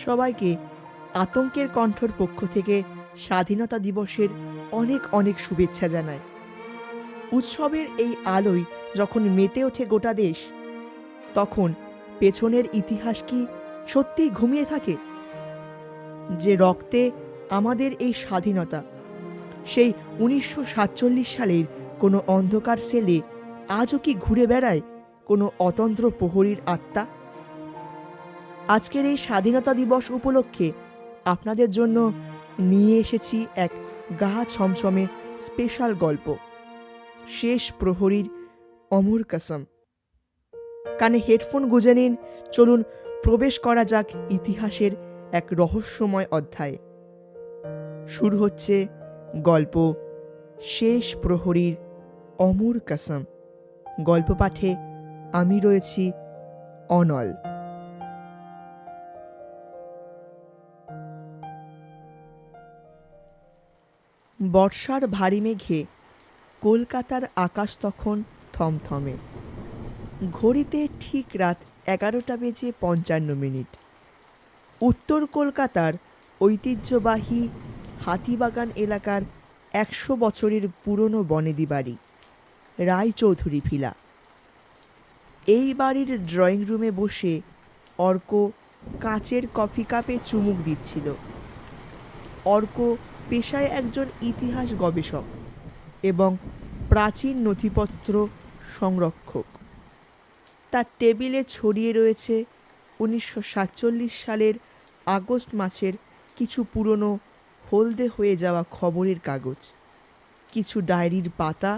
সবাইকে আতঙ্কের কণ্ঠর পক্ষ থেকে স্বাধীনতা দিবসের অনেক অনেক শুভেচ্ছা জানাই। উৎসবের এই আলোয় যখন মেতে ওঠে গোটা দেশ, তখন পেছনের ইতিহাস কি সত্যিই ঘুমিয়ে থাকে? যে রক্তে আমাদের এই স্বাধীনতা, সেই 1947 সালের কোনো অন্ধকার সেলে আজও কি ঘুরে বেড়ায় কোনো অতন্ত্র প্রহরীর আত্মা? আজকের এই স্বাধীনতা দিবস উপলক্ষে আপনাদের জন্য নিয়ে এসেছি এক গা ছমছমে স্পেশাল গল্প, শেষ প্রহরীর অমর কসম। কানে হেডফোন গুঁজে নিন, চলুন প্রবেশ করা যাক ইতিহাসের এক রহস্যময় অধ্যায়ে। শুরু হচ্ছে গল্প শেষ প্রহরীর অমর কসম। গল্প পাঠে আমি রয়েছি অনল। বর্ষার ভারী মেঘে কলকাতার আকাশ তখন থমথমে। ঘড়িতে ঠিক রাত 11:55। উত্তর কলকাতার ঐতিহ্যবাহী হাতিবাগান এলাকার 100 বছরের পুরনো বনেদি বাড়ি রায়চৌধুরী ভিলা। এই বাড়ির ড্রয়িং রুমে বসে অর্ক কাঁচের কফি কাপে চুমুক দিচ্ছিল। অর্ক পেশায় একজন ইতিহাস গবেষক এবং প্রাচীন নথিপত্র সংরক্ষক। তার টেবিলে ছড়িয়ে রয়েছে 1947 সালের আগস্ট মাসের কিছু পুরনো হলদে হয়ে যাওয়া খবরের কাগজ, কিছু ডায়েরির পাতা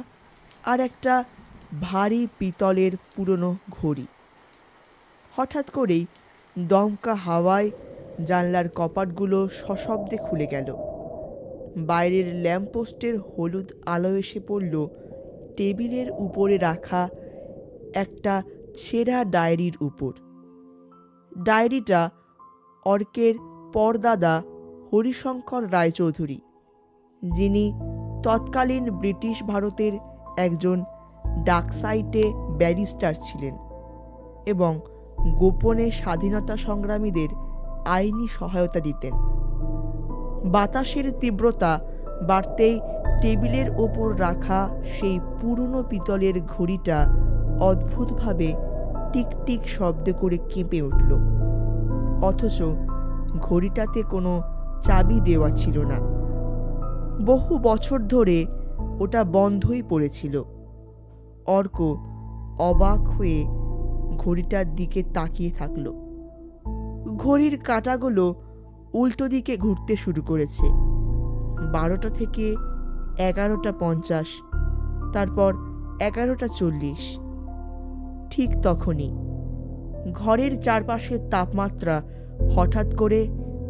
আর একটা ভারী পিতলের পুরনো ঘড়ি। হঠাৎ করেই দমকা হাওয়ায় জানলার কপাটগুলো সশব্দে খুলে গেল। বাইরের ল্যাম্পপোস্টের হলুদ আলো এসে পড়ল টেবিলের উপরে রাখা একটা ছেঁড়া ডায়েরির উপর। ডায়েরিটা অর্কের পরদাদা হরিশঙ্কর রায়চৌধুরী, যিনি তৎকালীন ব্রিটিশ ভারতের একজন ডাকসাইটে ব্যারিস্টার ছিলেন এবং গোপনে স্বাধীনতা সংগ্রামীদের আইনি সহায়তা দিতেন। বাতাসের তীব্রতা বাড়তেই টেবিলের ওপর রাখা সেই পুরনো পিতলের ঘড়িটা অদ্ভুতভাবে টিকটিক শব্দ করে কেঁপে উঠল। অথচ ঘড়িটাতে কোনো চাবি দেওয়া ছিল না। বহু বছর ধরে ওটা বন্ধই পড়েছিল। অর্ক অবাক হয়ে ঘড়িটার দিকে তাকিয়ে থাকল। ঘড়ির কাঁটাগুলো উল্টো দিকে ঘুরতে শুরু করেছে। 12টা থেকে 11:50, তারপর 11:40। ঠিক তখনই ঘরের চারপাশের তাপমাত্রা হঠাৎ করে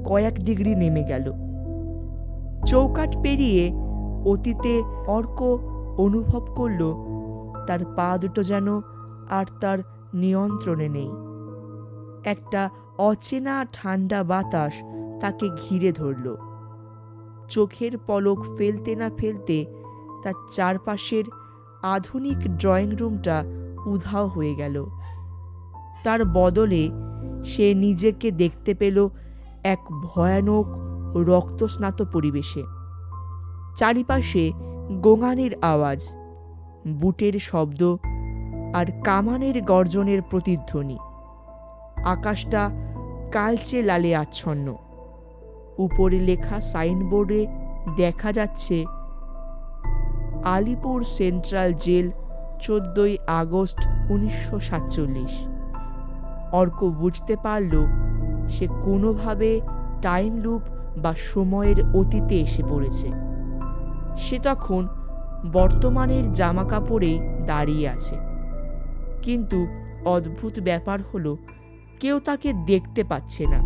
কয়েক ডিগ্রি নেমে গেল। চৌকাঠ পেরিয়ে অতীতে অর্ক অনুভব করল তার পা দুটো যেন আর তার নিয়ন্ত্রণে নেই। একটা অচেনা ঠান্ডা বাতাস তাকে ঘিরে ধরল। চোখের পলক ফেলতে না ফেলতে তার চারপাশের আধুনিক ড্রয়িং রুমটা উধাও হয়ে গেল। তার বদলে সে নিজেকে দেখতে পেল এক ভয়ানক রক্তস্নাত পরিবেশে। চারিপাশে গোঙানির আওয়াজ, বুটের শব্দ আর কামানের গর্জনের প্রতিধ্বনি। আকাশটা কালচে লালে আচ্ছন্ন। উপরে লেখা সাইনবোর্ডে দেখা যাচ্ছে আলিপুর সেন্ট্রাল জেল, 14ই আগস্ট 1947। অর্ক বুঝতে পারল সে কোনোভাবে টাইম লুপ বা সময়ের অতীতে এসে পড়েছে। সে তখন বর্তমানের জামা কাপড়েই দাঁড়িয়ে আছে, কিন্তু অদ্ভুত ব্যাপার হলো কেউ তাকে দেখতে পাচ্ছে না।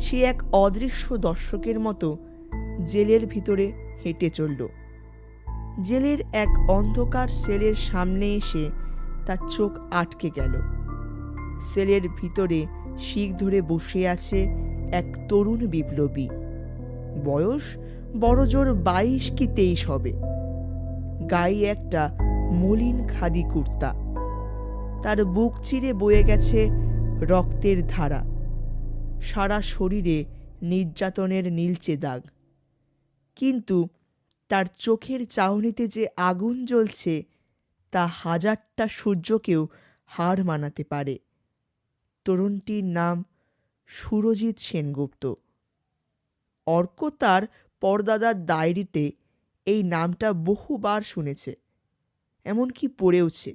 সে এক অদৃশ্য দর্শকের মতো জেলের ভিতরে হেঁটে চলল। জেলের এক অন্ধকার সেলের সামনে এসে তার চোখ আটকে গেল। সেলের ভিতরে শিক ধরে বসে আছে এক তরুণ বিপ্লবী। বয়স বড়জোর 22 কি 23 হবে। গায়ে একটা মলিন খাদি কুর্তা। তার বুক চিরে বয়ে গেছে রক্তের ধারা। সারা শরীরে নির্যাতনের নীলচে দাগ, কিন্তু তার চোখের চাহনিতে যে আগুন জ্বলছে তা হাজারটা সূর্যকেও হার মানাতে পারে। তরুণটির নাম সুরজিৎ সেনগুপ্ত। অর্ক তার পরদাদার ডায়েরিতে এই নামটা বহুবার শুনেছে, এমনকি পড়েওছে।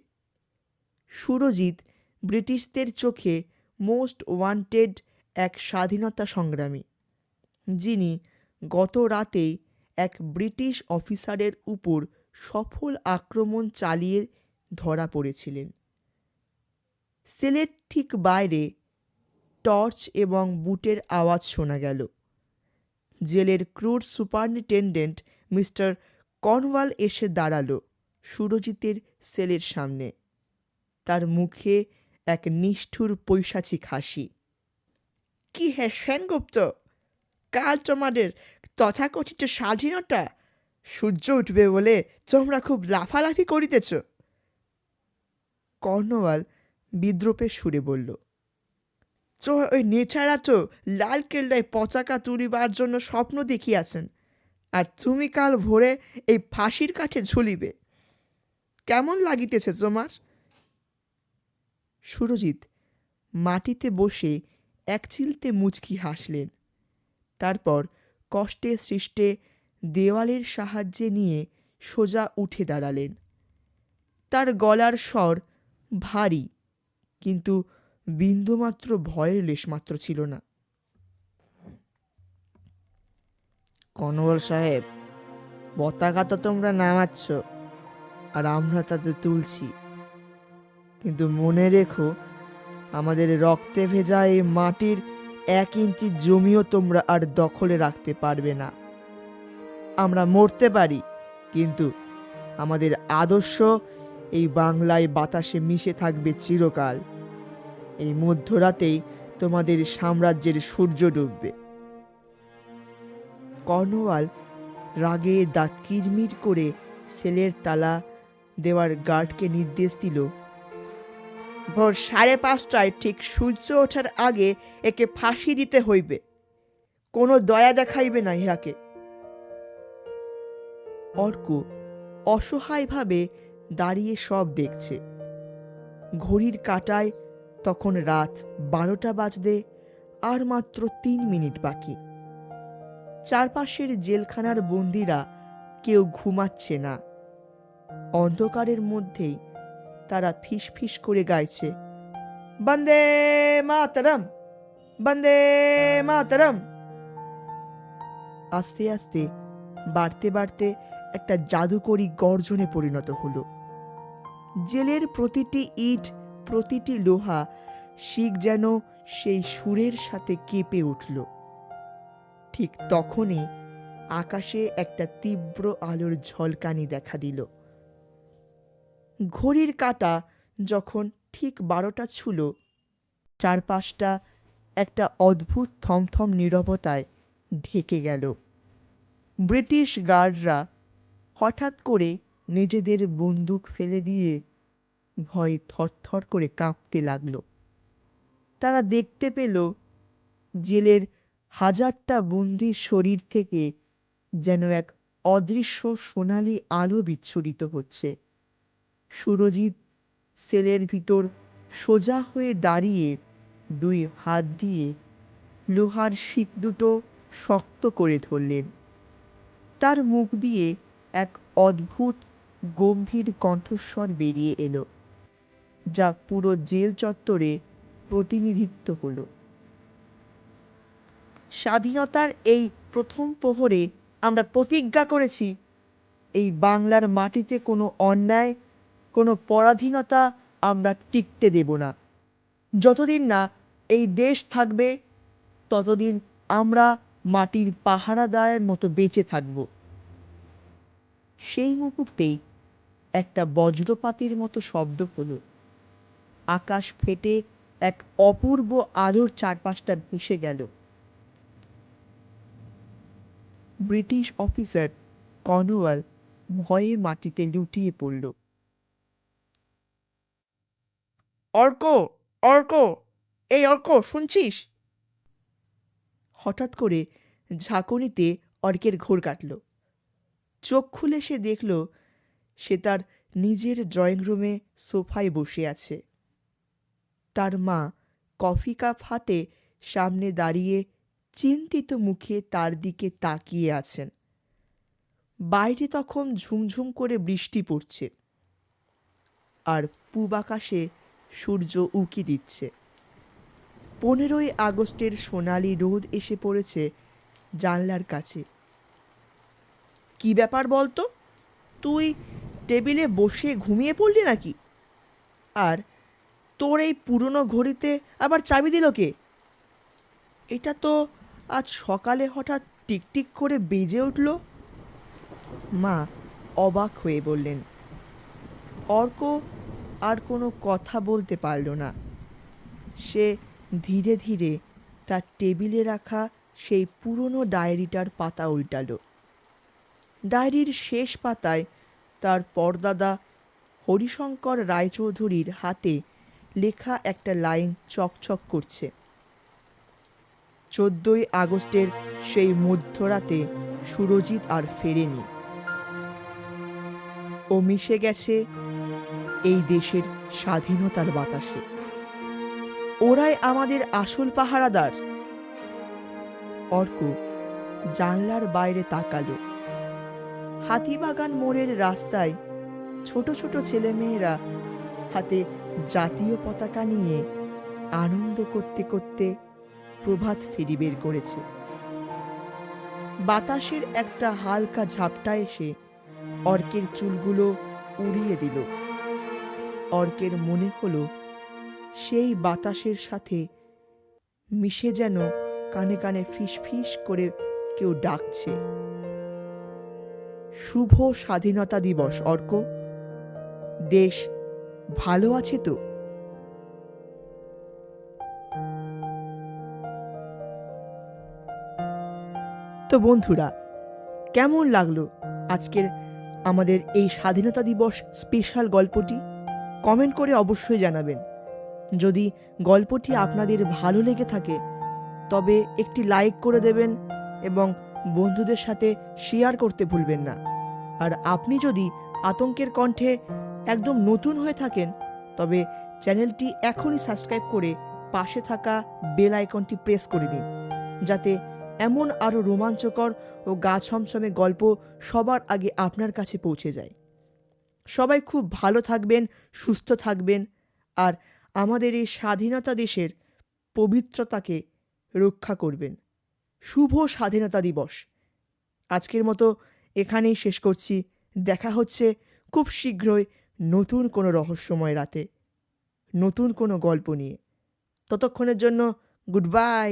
সুরজিৎ ব্রিটিশদের চোখে মোস্ট ওয়ান্টেড এক স্বাধীনতা সংগ্রামী, যিনি গত রাতেই এক ব্রিটিশ অফিসারের উপর সফল আক্রমণ চালিয়ে ধরা পড়েছিলেন। সেলের ঠিক বাইরে টর্চ এবং বুটের আওয়াজ শোনা গেল। জেলের ক্রুড সুপারিনটেন্ডেন্ট মিস্টার কনওয়াল এসে দাঁড়ালো সুরজিতের সেলের সামনে। তার মুখে এক নিষ্ঠুর পৈশাচিক হাসি। কি হে সেনগুপ্ত, কাল তোমাদের তথাকথিত স্বাধীনতা সূর্য উঠবে বলে তোমরা খুব লাফালাফি করিতেছ। কর্নওয়াল বিদ্রোপের সুরে বলল, তো ওই নেতারা তো লাল কেল্লায় পতাকা তুলিবার জন্য স্বপ্ন দেখিয়াছেন, আর তুমি কাল ভোরে এই ফাঁসির কাঠে ঝুলিবে। কেমন লাগিতেছে তোমার? সুরজিৎ মাটিতে বসে এক চিলতে মুচকি হাসলেন। তারপর কষ্টে সৃষ্টে দেওয়ালের সাহায্যে নিয়ে সোজা উঠে দাঁড়ালেন। তার গলার স্বর ভারী, কিন্তু বিন্দুমাত্র ভয়ের লেশমাত্র ছিল না। কনওয়াল সাহেব, পতাকা তো তোমরা নামাচ্ছ আর আমরা তাতে তুলছি, কিন্তু মনে রেখো, আমাদের রক্তে ভেজা এই মাটির 1 ইঞ্চি জমিও তোমরা আর দখলে রাখতে পারবে না। আমরা মরতে পারি, কিন্তু আমাদের আদর্শ এই বাংলায় বাতাসে মিশে থাকবে চিরকাল। এই মধ্যরাতেই তোমাদের সাম্রাজ্যের সূর্য ডুববে। কর্নওয়াল রাগে দাঁত কিরমির করে সেলের তালা দেওয়ার গার্ডকে নির্দেশ দিল, ভোর 5:30টায় ঠিক সূর্য ওঠার আগে একে ফাঁসি দিতে হইবে। কোনো দয়া দেখাইবে না ইহাকে। অর্ক অসহায়ভাবে দাঁড়িয়ে সব দেখছে। ঘড়ির কাঁটায় তখন রাত 12টা বাজতে আর মাত্র 3 মিনিট বাকি। চারপাশের জেলখানার বন্দীরা কেউ ঘুমাচ্ছে না। অন্ধকারের মধ্যেই তারা ফিসফিস করে গাইছে, বন্দে মাতরম, বন্দে মাতরম। আস্তে আস্তে বাড়তে বাড়তে একটা জাদুকরী গর্জনে পরিণত হলো। জেলের প্রতিটি ইট, প্রতিটি লোহা শিক যেন সেই সুরের সাথে কেঁপে উঠল। ঠিক তখনই আকাশে একটা তীব্র আলোর ঝলকানি দেখা দিল। ঘড়ির কাঁটা যখন ঠিক 12টা ছুঁল, চারপাশটা একটা অদ্ভুত থমথম নীরবতায় ঢেকে গেল। ব্রিটিশ গার্ডরা হঠাৎ করে নিজেদের বন্দুক ফেলে দিয়ে ভয়ে থরথর করে কাঁপতে লাগলো। তারা দেখতে পেল জেলের হাজারটা বন্দির শরীর থেকে যেন এক অদৃশ্য সোনালি আলো বিচ্ছুরিত হচ্ছে। সুরজিৎ সেলের ভিতর সোজা হয়ে দাঁড়িয়ে 2 হাত দিয়ে লোহার শিক দুটো শক্ত করে ধরলেন। তার মুখ দিয়ে এক অদ্ভুত গম্ভীর কণ্ঠস্বর বেরিয়ে এলো, যা পুরো জেল চত্বরে প্রতিনিধিত্ব হলো। স্বাধীনতার এই প্রথম প্রহরে আমরা প্রতিজ্ঞা করেছি, এই বাংলার মাটিতে কোনো অন্যায়, কোনো পরাধীনতা আমরা টিকতে দেব না। যতদিন না এই দেশ থাকবে, ততদিন আমরা মাটির পাহারাদারের মতো বেঁচে থাকব। সেই মুহূর্তেই একটা বজ্রপাতের মতো শব্দ হলো। আকাশ ফেটে এক অপূর্ব আলোর চারপাশটা ভেসে গেল। ব্রিটিশ অফিসার কর্নওয়াল ভয়ে মাটিতে লুটিয়ে পড়ল। অর্ক, অর্ক, এই অর্ক, শুনছিস? হঠাৎ করে ঝাঁকুনিতে অর্কের ঘোর কাটল। চোখ খুলে সে দেখল সে তার নিজের ড্রয়িং রুমে সোফায় বসে আছে। তার মা কফি কাপ হাতে সামনে দাঁড়িয়ে চিন্তিত মুখে তার দিকে তাকিয়ে আছেন। বাইরে তখন ঝুমঝুম করে বৃষ্টি পড়ছে, আর পূব আকাশে সূর্য উঁকি দিচ্ছে। 15ই আগস্টের সোনালি রোদ এসে পড়েছে জানলার কাছে। কি ব্যাপার বলতো, তুই টেবিলে বসে ঘুমিয়ে পড়লি নাকি? আর তোর এই পুরনো ঘড়িতে আবার চাবি দিল কে? এটা তো আজ সকালে হঠাৎ টিকটিক করে বেজে উঠল। মা অবাক হয়ে বললেন। অর্ক আর কোনো কথা বলতে পারল না। সে ধীরে ধীরে তার টেবিলে রাখা সেই পুরনো ডায়েরিটার পাতা উল্টালো। ডায়েরির শেষ পাতায় তার পরদাদা হরিশঙ্কর রায়চৌধুরীর হাতে লেখা একটা লাইন চকচক করছে। 14ই আগস্টের সেই মধ্যরাতে সুরজিৎ আর ফেরেনি। ও মিশে গেছে এই দেশের স্বাধীনতার বাতাসে। ওরাই আমাদের আসল পাহারাদার। অর্ক জানলার বাইরে তাকালো। হাতিবাগান মোড়ের রাস্তায় ছোট ছোট ছেলেমেয়েরা হাতে জাতীয় পতাকা নিয়ে আনন্দ করতে করতে প্রভাত ফেরি বের করেছে। বাতাসের একটা হালকা ঝাপটা এসে অর্কের চুলগুলো উড়িয়ে দিল। অর্কের মনে হলো সেই বাতাসের সাথে মিশে যেন কানে কানে ফিস ফিস করে কেউ ডাকছে, শুভ স্বাধীনতা দিবস অর্ক। দেশ ভালো আছে তো? তো বন্ধুরা, কেমন লাগলো আজকের আমাদের এই স্বাধীনতা দিবস স্পেশাল গল্পটি? কমেন্ট করে অবশ্যই জানাবেন। যদি গল্পটি আপনাদের ভালো লেগে থাকে তবে একটি লাইক করে দেবেন এবং বন্ধুদের সাথে শেয়ার করতে ভুলবেন না। আর আপনি যদি আতঙ্কের কণ্ঠে একদম নতুন হয়ে থাকেন তবে চ্যানেলটি এখনই সাবস্ক্রাইব করে পাশে থাকা বেল আইকনটি প্রেস করে দিন, যাতে এমন আরও রোমাঞ্চকর ও গা ছমছমে গল্প সবার আগে আপনার কাছে পৌঁছে যায়। সবাই খুব ভালো থাকবেন, সুস্থ থাকবেন, আর আমাদের এই স্বাধীনতা দেশের পবিত্রতাকে রক্ষা করবেন। শুভ স্বাধীনতা দিবস। আজকের মতো এখানেই শেষ করছি। দেখা হচ্ছে খুব শীঘ্রই নতুন কোনো রহস্যময় রাতে, নতুন কোনো গল্প নিয়ে। ততক্ষণের জন্য গুড বাই।